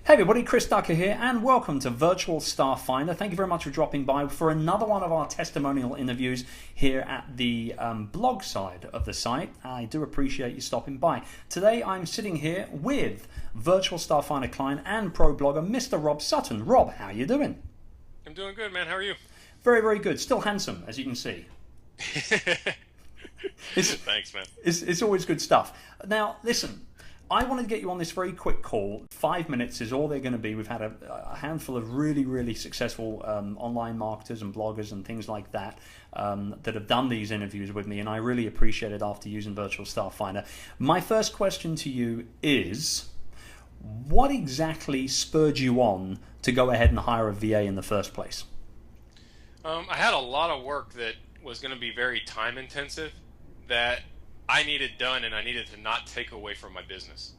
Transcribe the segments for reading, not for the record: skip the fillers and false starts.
Hey everybody, Chris Ducker here, and welcome to Virtual Staff Finder. Thank you very much for dropping by for another one of our testimonial interviews here at the blog side of the site. I do appreciate you stopping by. Today I'm sitting here with Virtual Staff Finder client and pro blogger, Mr. Robb Sutton. Robb, how are you doing? I'm doing good, man. How are you? Very, very good. Still handsome, as you can see. Thanks, man. It's always good stuff. Now, listen. I wanted to get you on this very quick call. 5 minutes is all they're going to be. We've had a handful of really, really successful online marketers and bloggers and things like that that have done these interviews with me, and I really appreciate it after using Virtual Staff Finder. My first question to you is, what exactly spurred you on to go ahead and hire a VA in the first place? I had a lot of work that was going to be very time intensive that I needed done, and I needed to not take away from my business.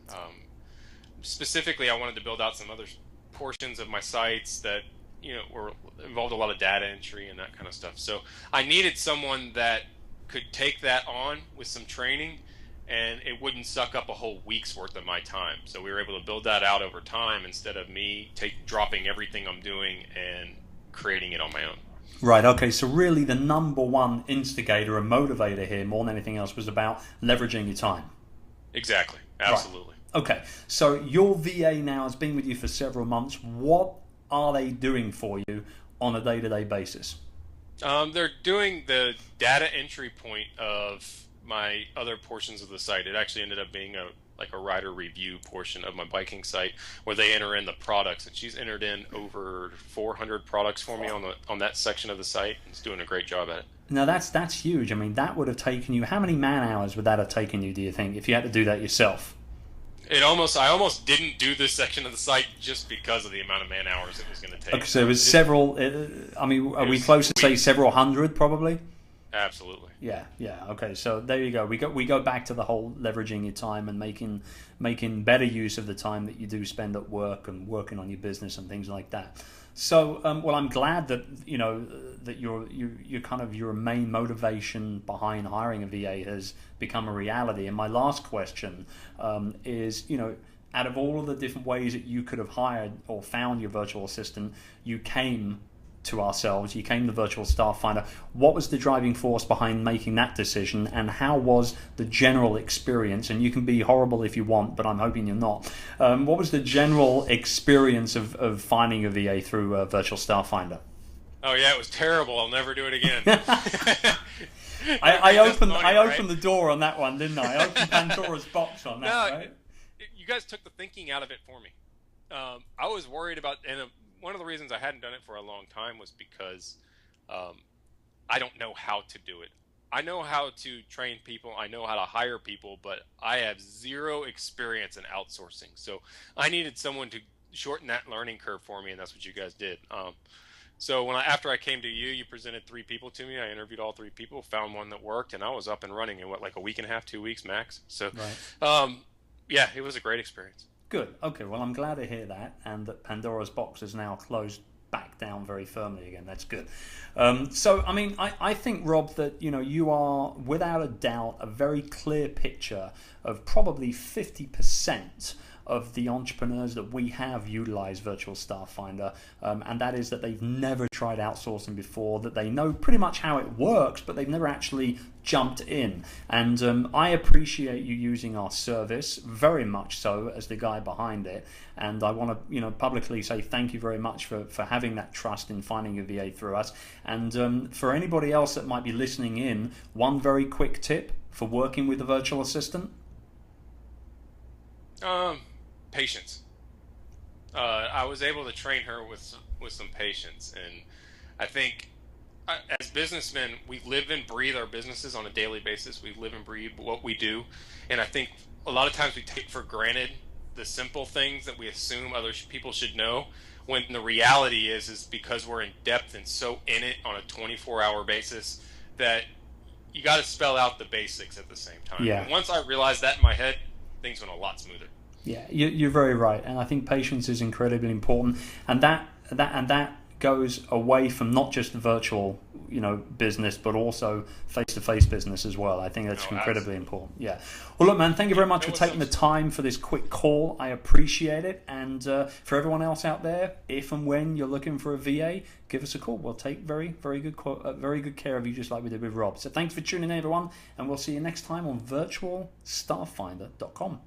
Specifically, I wanted to build out some other portions of my sites that were involved a lot of data entry and that kind of stuff. So I needed someone that could take that on with some training, and it wouldn't suck up a whole week's worth of my time. So we were able to build that out over time instead of me dropping everything I'm doing and creating it on my own. Right, okay, so really the number one instigator and motivator here, more than anything else, was about leveraging your time. Exactly, absolutely. Right. Okay, so your VA now has been with you for several months. What are they doing for you on a day-to-day basis? They're doing the data entry point of my other portions of the site. It actually ended up being a rider review portion of my biking site where they enter in the products, and she's entered in over 400 products for me on that section of the site, and is doing a great job at it. Now that's huge. I mean, that would have taken you, how many man hours would that have taken you, do you think, if you had to do that yourself? I almost didn't do this section of the site just because of the amount of man hours it was going to take. Okay, so it was several, are we close to say several hundred probably? Absolutely. Yeah. Okay, so there you go. We go back to the whole leveraging your time and making better use of the time that you do spend at work and working on your business and things like that. So, well, I'm glad that that your main motivation behind hiring a VA has become a reality. And my last question is, out of all of the different ways that you could have hired or found your virtual assistant, you came to ourselves, you came to Virtual Staff Finder. What was the driving force behind making that decision, and how was the general experience? And you can be horrible if you want, but I'm hoping you're not. What was the general experience of finding a VA through Virtual Staff Finder? Oh yeah, it was terrible. I'll never do it again. I opened the door on that one, didn't I? I opened Pandora's box on that, right? You guys took the thinking out of it for me. I was worried about, one of the reasons I hadn't done it for a long time was because I don't know how to do it. I know how to train people, I know how to hire people, but I have zero experience in outsourcing. So I needed someone to shorten that learning curve for me, and that's what you guys did. So after I came to you, you presented 3 people to me. I interviewed all 3 people, found one that worked, and I was up and running in a week and a half, 2 weeks max. So right. Yeah, it was a great experience. Good. Okay, well, I'm glad to hear that, and that Pandora's box is now closed back down very firmly again. That's good. So, I mean, I think, Robb, that you are, without a doubt, a very clear picture of probably 50% of the entrepreneurs that we have utilized Virtual Staff Finder, and that is that they've never tried outsourcing before, that they know pretty much how it works, but they've never actually jumped in. And I appreciate you using our service, very much so, as the guy behind it. And I want to publicly say thank you very much for having that trust in finding a VA through us. And for anybody else that might be listening in, one very quick tip for working with a virtual assistant? Patience. I was able to train her with some patience, and I think as businessmen, we live and breathe our businesses on a daily basis. We live and breathe what we do, and I think a lot of times we take for granted the simple things that we assume other people should know, when the reality is because we're in depth and so in it on a 24-hour basis that you got to spell out the basics at the same time. Yeah. And once I realized that in my head, things went a lot smoother. Yeah, you're very right, and I think patience is incredibly important, and that goes away from not just the virtual, business, but also face-to-face business as well. I think that's incredibly important. Yeah. Well, look, man, thank you very much for taking the time for this quick call. I appreciate it. And for everyone else out there, if and when you're looking for a VA, give us a call. We'll take very, very good care of you, just like we did with Rob. So thanks for tuning in, everyone, and we'll see you next time on virtualstafffinder.com.